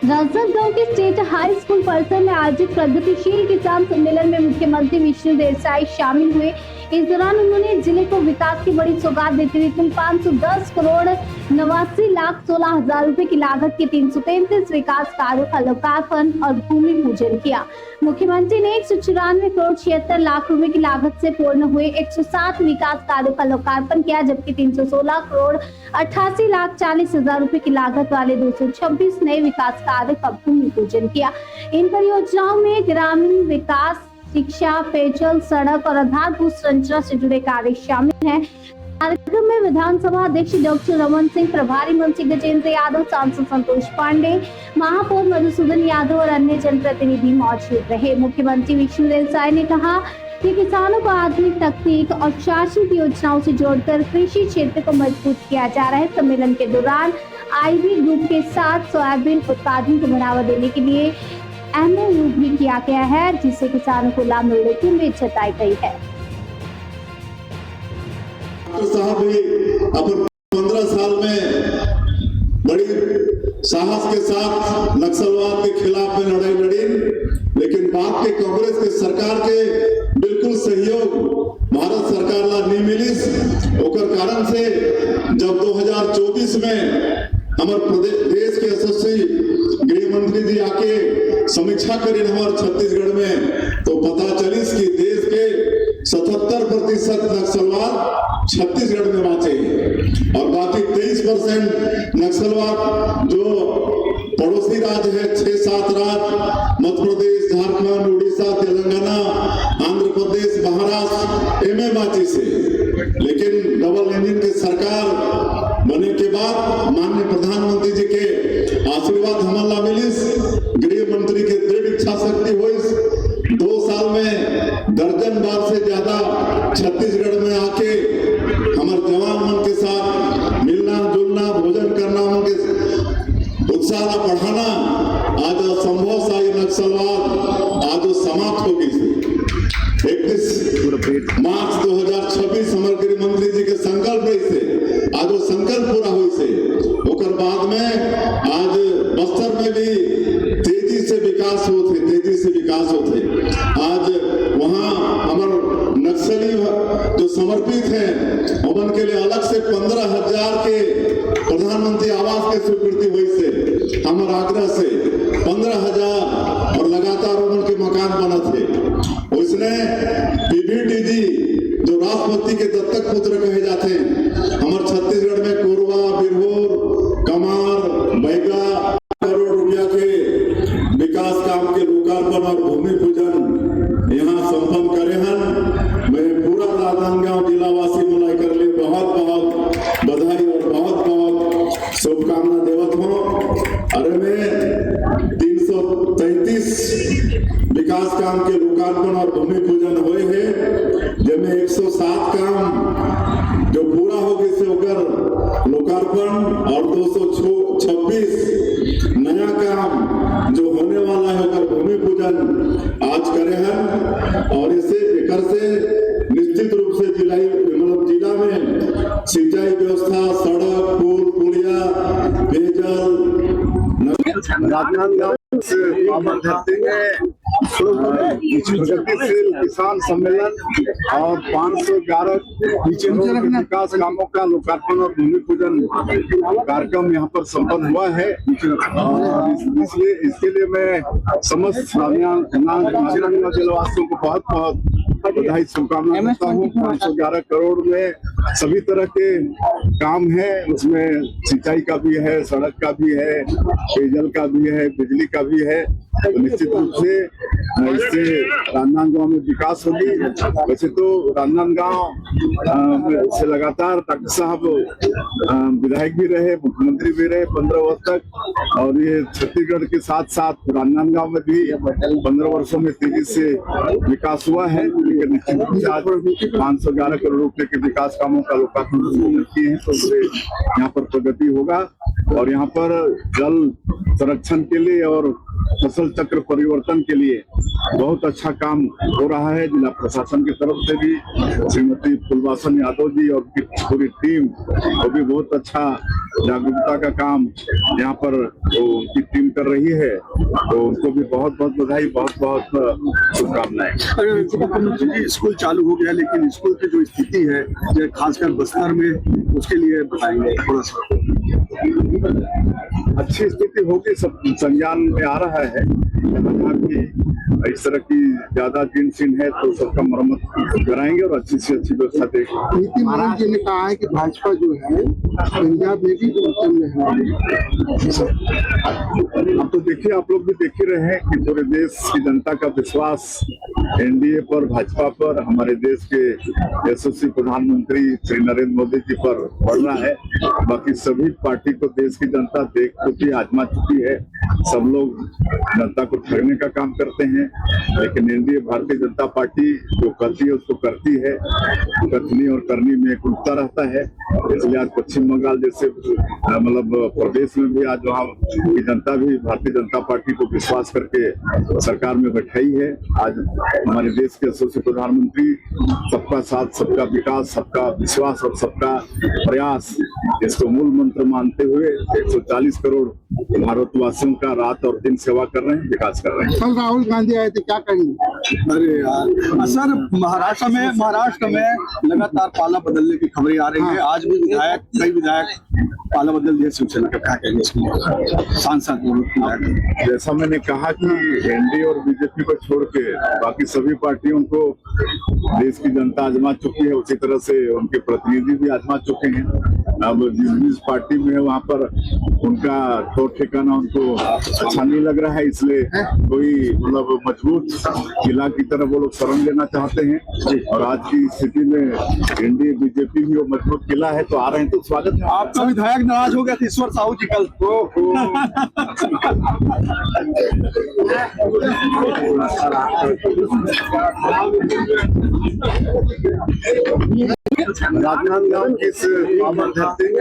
राजनांदगांव के state high school परिसर में आयोजित प्रगतिशील किसान सम्मेलन में मुख्यमंत्री विष्णुदेव साय शामिल हुए। इस दौरान उन्होंने जिले को विकास की बड़ी सौगात देते हुए कुल 510 करोड़ 89,16,000 रुपए की लागत के 333 विकास कार्यों का लोकार्पण और भूमि पूजन किया। मुख्यमंत्री ने 194 करोड़ 76 लाख रुपए की लागत से पूर्ण हुए 107 विकास कार्यों का लोकार्पण किया, जबकि 316 करोड़ 88,40,000 रुपए की लागत वाले 226 नए विकास कार्य का भूमि पूजन किया। इन परियोजनाओं में ग्रामीण विकास, शिक्षा, पेयजल, सड़क और आधारभूत संरचना से जुड़े कार्य शामिल हैं। कार्यक्रम में विधानसभा अध्यक्ष डॉक्टर रमन सिंह, प्रभारी मंत्री गजेंद्र यादव, सांसद संतोष पांडे, महापौर मधुसूदन यादव और अन्य जनप्रतिनिधि मौजूद रहे। मुख्यमंत्री विष्णुदेव साय ने कहा कि किसानों को आधुनिक तकनीक और शासनिक योजनाओं से जोड़कर कृषि क्षेत्र को मजबूत किया जा रहा है। सम्मेलन के दौरान आईबी ग्रुप के साथ सोयाबीन उत्पादन को बढ़ावा देने के लिए MOU भी किया गया है, जिससे किसानों को लाभ मिलने की उम्मीद जताई गई है। साहब भी अपन 15 साल में बड़ी साहस के साथ नक्सलवाद के खिलाफ में लड़ाई लड़ी, लेकिन बात के कांग्रेस के सरकार के बिल्कुल सहयोग भारत सरकार ला नहीं मिलिस। ओकर कारण से जब 2024 में हमारे देश के यशस्वी गृह मंत्री जी आके समीक्षा करी हमारे छत्तीसगढ़ में, तो पता चलिस कि देश के 77% नक्सलवाद छत्तीसगढ़ में बाँचे और बाकी 23% नक्सलवाद जो पड़ोसी राज्य है 6-7 राज्य मध्य प्रदेश, झारखंड, उड़ीसा, तेलंगाना, आंध्र प्रदेश, महाराष्ट्र एम बाँची से। लेकिन डबल इंजन के सरकार बने के बाद माननीय प्रधानमंत्री जी के आशीर्वाद हमारा मिलिस, गृह मंत्री के दृढ़ इच्छा शक्ति हुई। 2 साल में दर्जन बार से ज्यादा छत्तीसगढ़ में आके हमारे जवान मन के साथ मिलना जुलना, भोजन करना, उनके उत्साह बढ़ाना आज संभव सा ये नक्सलवाद आज समाप्त हो गई। 31 मार्च 2026 हमारे गृह मंत्री जी के संकल्प रही से आज वो संकल्प पूरा हुई से। ओकर बाद में आज बस्तर में भी तेजी से विकास होते आज वहाँ हमारे नक्सली जो समर्पित हैं उन के लिए अलग से 15,000 के प्रधानमंत्री आवास के स्वीकृति हुई से हमारे आग्रह से 15,000 और लगातार उनके मकान बना थे। उसने PBT जी जो राष्ट्रपति के दत्तक पुत्र कहे जाते हैं, हमारे छत्तीसगढ़ में कोरबा, बिरहोर, कमार, बैगा करोड़ रुपया के विकास काम के लोकार्पण और भूमि पूजन यहाँ संपन्न करे हैं। मैं पूरा राजनांदगांव जिलावासी मिलाई कर लिए बहुत बहुत बधाई और बहुत बहुत शुभकामना देवत हूँ। अरे मैं 333 विकास काम के लोकार्पण और भूमि पूजन हुए हैं, जिनमें 107 काम जो पूरा हो गए से होकर लोकार्पण और 226 नया काम जो होने वाला है होकर भूमि पूजन आज करे हैं। और इसे एकर से निश्चित रूप से जिला में सिंचाई व्यवस्था, सड़क, पुल, पुलिया, पेयजल राजनांदगांव प्रगतिशील किसान सम्मेलन और 511 विकास कामों का लोकार्पण और भूमि पूजन कार्यक्रम यहाँ पर संपन्न हुआ है। इसलिए इसके लिए मैं समस्त राजनांदगांव जिलावासियों को बहुत बहुत बधाई शुभकामनाएं देता हूँ। 511 करोड़ में सभी तरह के काम है, उसमें सिंचाई का भी है, सड़क का भी है, पेयजल का भी है, बिजली का भी है। तो निश्चित रूप से इससे राजनांदगांव में विकास होगी। वैसे तो राजनांदगांव से लगातार डॉक्टर साहब विधायक भी रहे, मुख्यमंत्री भी रहे 15 वर्ष तक, और ये छत्तीसगढ़ के साथ साथ राजनांदगांव में भी 15 वर्षों में तेजी से विकास हुआ है। लेकिन निश्चित रूप से आज 511 करोड़ रुपए के विकास कामों का लोकार्पण किए हैं, तो उससे यहाँ पर प्रगति होगा। और यहाँ पर जल संरक्षण के लिए और फसल चक्र परिवर्तन के लिए बहुत अच्छा काम हो रहा है। जिला प्रशासन की तरफ से भी श्रीमती फुलवासन यादव जी और उनकी पूरी टीम वो भी बहुत अच्छा जागरूकता का काम यहाँ पर उनकी टीम कर रही है, तो उनको भी बहुत बहुत बधाई, बहुत बहुत शुभकामनाएं। मुख्यमंत्री जी, स्कूल चालू हो गया लेकिन स्कूल की जो स्थिति है जो खासकर बस्तर में, उसके लिए बताएंगे थोड़ा सा। अच्छी स्थिति होगी, सब संज्ञान में आ रहा है। जहाँ की इस तरह की ज्यादा जिन सीन है तो सबका मरम्मत कराएंगे और अच्छी से अच्छी व्यवस्था देंगे। नीति महाराज जी ने कहा है कि भाजपा जो है पंजाब में भी उत्तम में है। अब तो देखिए, आप लोग भी देख ही रहे हैं कि पूरे देश की जनता का विश्वास एनडीए पर, भाजपा पर, हमारे देश के यशस्वी प्रधानमंत्री श्री नरेंद्र मोदी जी पर बढ़ रहा है। बाकी सभी पार्टी को देश की जनता देख चुकी, आजमा चुकी है। सब लोग जनता को ठगने का काम करते हैं, लेकिन एनडीए भारतीय जनता पार्टी जो करती है उसको करती है। कथनी और करनी में एक उल्टा रहता है। इसलिए आज पश्चिम बंगाल जैसे मतलब प्रदेश में भी आज वहाँ की जनता भी भारतीय जनता पार्टी को विश्वास करके सरकार में बैठाई है। आज हमारे देश के यशस्वी प्रधानमंत्री सबका साथ, सबका विकास, सबका विश्वास और सबका प्रयास, इसको मूल मंत्र मानते हुए 140 करोड़ भारतवासियों का रात और दिन सेवा कर रहे हैं, विकास कर रहे हैं। कल राहुल गांधी आए थे, क्या कहेंगे? अरे यार सर, महाराष्ट्र में लगातार पाला बदलने की खबरें आ रही है। आज भी कई विधायक पाला बदल दिया शिवसेना का, क्या कहेंगे इसमें? सांसद जैसा मैंने कहा कि एनडीए और बीजेपी को छोड़ के बाकी सभी पार्टियों को देश की जनता आजमा चुकी है, उसी तरह से उनके प्रतिनिधि भी आजमा चुके हैं। अब जिस पार्टी में है वहाँ पर उनका ठोर ठिकाना उनको अच्छा नहीं लग रहा है, इसलिए कोई मतलब मजबूत किला की तरह वो लोग शरण लेना चाहते हैं। और आज की स्थिति में एनडीए बीजेपी भी वो मजबूत किला है, तो आ रहे हैं तो स्वागत है। आपका विधायक नाराज हो गया था ईश्वर साहू जी कल। राजनांदगांव की इस पावन धरती